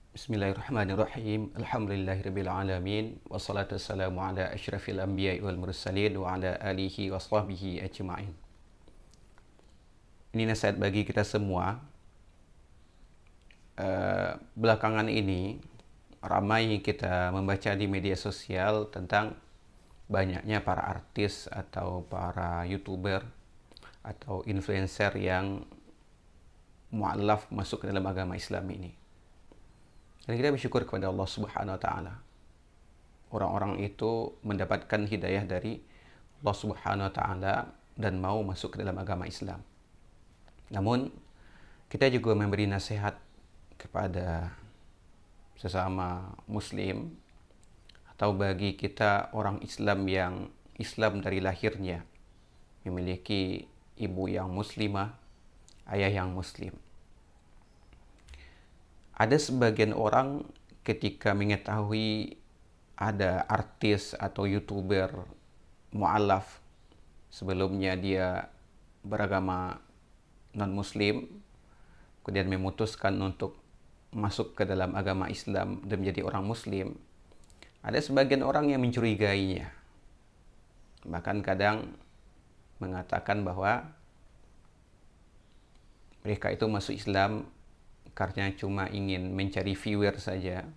Bismillahirrahmanirrahim. Alhamdulillahirabbil alamin wassalatu wassalamu ala asyrafil anbiya'i wal mursalin wa ala alihi wa sahbihi ajma'in. Ini nasihat bagi kita semua. Belakangan ini ramai kita membaca di media sosial tentang banyaknya para artis atau para YouTuber atau influencer yang mu'allaf masuk ke dalam agama Islam ini. Dan kita bersyukur kepada Allah Subhanahu wa taala. Orang-orang itu mendapatkan hidayah dari Allah Subhanahu wa taala dan mau masuk ke dalam agama Islam. Namun kita juga memberi nasihat kepada sesama muslim atau bagi kita orang Islam yang Islam dari lahirnya, memiliki ibu yang muslimah, ayah yang muslim. Ada sebagian orang ketika mengetahui ada artis atau YouTuber mu'alaf, sebelumnya dia beragama non-muslim, kemudian memutuskan untuk masuk ke dalam agama Islam dan menjadi orang muslim, ada sebagian orang yang mencurigainya. Bahkan kadang mengatakan bahwa mereka itu masuk Islam karena cuma ingin mencari viewer saja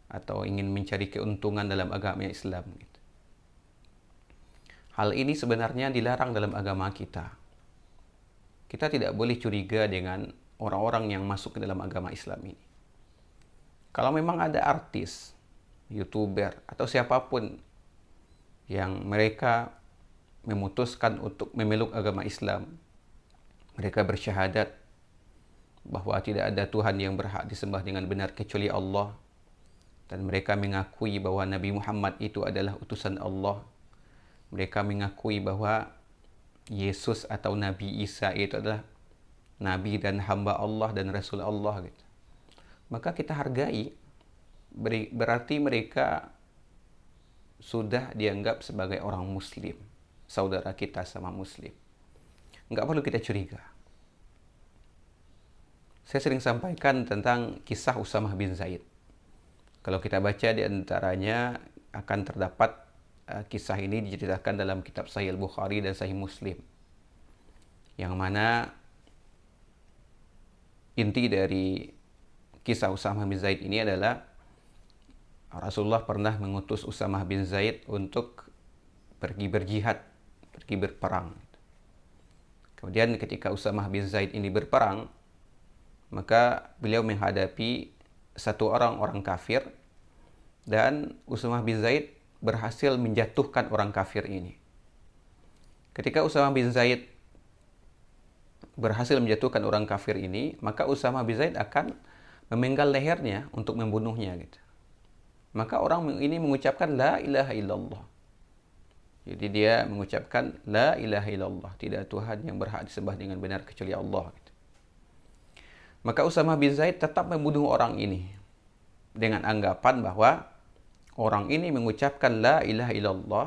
atau ingin mencari keuntungan dalam agama Islam. Hal ini sebenarnya dilarang dalam agama kita. Kita tidak boleh curiga dengan orang-orang yang masuk ke dalam agama Islam ini. Kalau memang ada artis, YouTuber, atau siapapun yang mereka memutuskan untuk memeluk agama Islam, mereka bersyahadat bahwa tidak ada Tuhan yang berhak disembah dengan benar kecuali Allah, dan mereka mengakui bahwa Nabi Muhammad itu adalah utusan Allah. Mereka mengakui bahwa Yesus atau Nabi Isa itu adalah Nabi dan hamba Allah dan Rasul Allah gitu. Maka kita hargai, berarti mereka sudah dianggap sebagai orang muslim, saudara kita sama muslim. Nggak perlu kita curiga. Saya sering sampaikan tentang kisah Usamah bin Zaid. Kalau kita baca di antaranya akan terdapat kisah ini diceritakan dalam kitab Sahih Al-Bukhari dan Sahih Muslim. Yang mana inti dari kisah Usamah bin Zaid ini adalah Rasulullah pernah mengutus Usamah bin Zaid untuk pergi berjihad, pergi berperang. Kemudian ketika Usamah bin Zaid ini berperang, maka beliau menghadapi satu orang kafir, dan Usamah bin Zaid berhasil menjatuhkan orang kafir ini. Ketika Usamah bin Zaid berhasil menjatuhkan orang kafir ini, maka Usamah bin Zaid akan memenggal lehernya untuk membunuhnya gitu. Maka orang ini mengucapkan la ilaha illallah. Jadi dia mengucapkan la ilaha illallah, tidak Tuhan yang berhak disembah dengan benar kecuali Allah gitu. Maka Usamah bin Zaid tetap membunuh orang ini dengan anggapan bahwa orang ini mengucapkan la ilaha illallah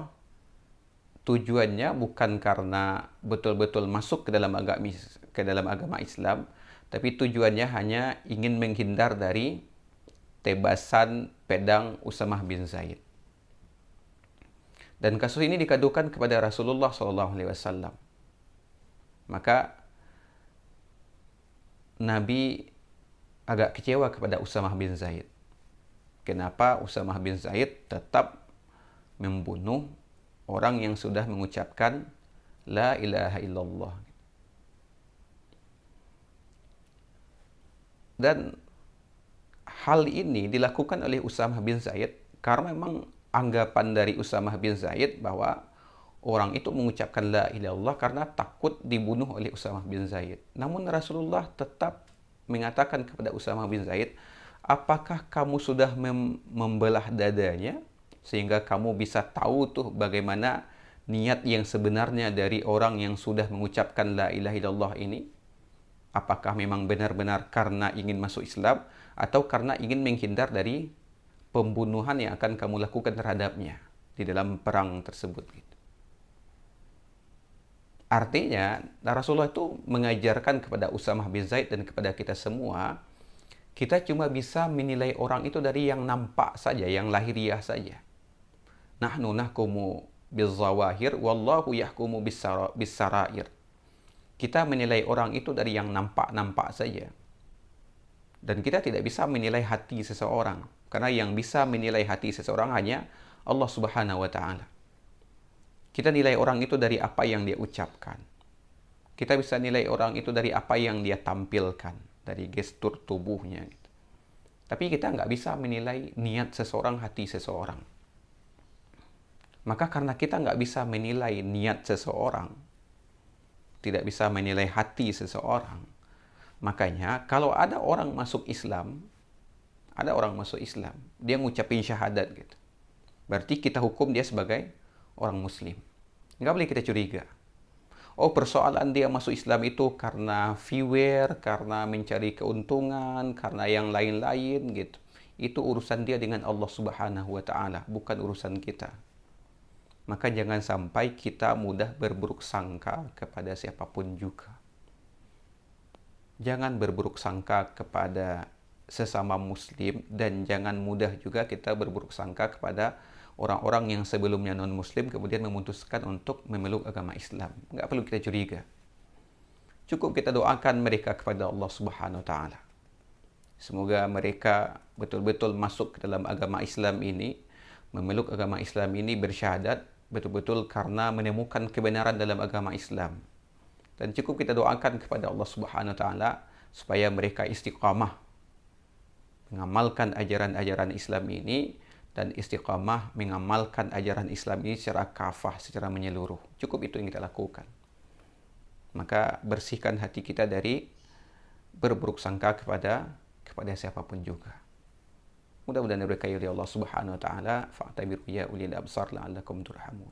tujuannya bukan karena betul-betul masuk ke dalam agama Islam, tapi tujuannya hanya ingin menghindar dari tebasan pedang Usamah bin Zaid. Dan kasus ini dikadukan kepada Rasulullah SAW. Maka Nabi agak kecewa kepada Usamah bin Zaid. Kenapa Usamah bin Zaid tetap membunuh orang yang sudah mengucapkan la ilaha illallah. Dan hal ini dilakukan oleh Usamah bin Zaid karena memang anggapan dari Usamah bin Zaid bahwa orang itu mengucapkan la ilaha illallah karena takut dibunuh oleh Usamah bin Zaid. Namun Rasulullah tetap mengatakan kepada Usamah bin Zaid, apakah kamu sudah membelah dadanya sehingga kamu bisa tahu tuh bagaimana niat yang sebenarnya dari orang yang sudah mengucapkan la ilaha illallah ini? Apakah memang benar-benar karena ingin masuk Islam atau karena ingin menghindar dari pembunuhan yang akan kamu lakukan terhadapnya di dalam perang tersebut gitu. Artinya Rasulullah itu mengajarkan kepada Usamah bin Zaid dan kepada kita semua, Kita cuma bisa menilai orang itu dari yang nampak saja, yang lahiriah saja. Nahnu nahkumu bizzawahir wallahu yahkumu bissarair. Kita menilai orang itu dari yang nampak-nampak saja. Dan kita tidak bisa menilai hati seseorang. Karena yang bisa menilai hati seseorang hanya Allah Subhanahu wa Ta'ala. Kita nilai orang itu dari apa yang dia ucapkan. Kita bisa nilai orang itu dari apa yang dia tampilkan, dari gestur tubuhnya. Gitu. Tapi kita nggak bisa menilai niat seseorang, hati seseorang. Maka karena kita nggak bisa menilai niat seseorang, tidak bisa menilai hati seseorang, makanya kalau ada orang masuk Islam, dia ngucapin syahadat gitu. Berarti kita hukum dia sebagai orang Muslim. Nggak boleh kita curiga. Oh, persoalan dia masuk Islam itu karena viewer, karena mencari keuntungan, karena yang lain-lain gitu. Itu urusan dia dengan Allah Subhanahu wa Ta'ala, bukan urusan kita. Maka jangan sampai kita mudah berburuk sangka kepada siapapun juga. Jangan berburuk sangka kepada sesama Muslim, dan jangan mudah juga kita berburuk sangka kepada orang-orang yang sebelumnya non-Muslim kemudian memutuskan untuk memeluk agama Islam. Nggak perlu kita curiga. Cukup kita doakan mereka kepada Allah Subhanahu wa Ta'ala. Semoga mereka betul-betul masuk ke dalam agama Islam ini, memeluk agama Islam ini, bersyahadat betul-betul karena menemukan kebenaran dalam agama Islam. Dan cukup kita doakan kepada Allah Subhanahu wa Ta'ala supaya mereka istiqamah mengamalkan ajaran-ajaran Islam ini, dan istiqamah mengamalkan ajaran Islam ini secara kafah, secara menyeluruh. Cukup itu yang kita lakukan. Maka bersihkan hati kita dari berburuk sangka kepada siapapun juga. Mudah-mudahan diberkahi oleh Allah Subhanahu wa Ta'ala. Fa'tabiru ya ulil absar la'allakum turhamun.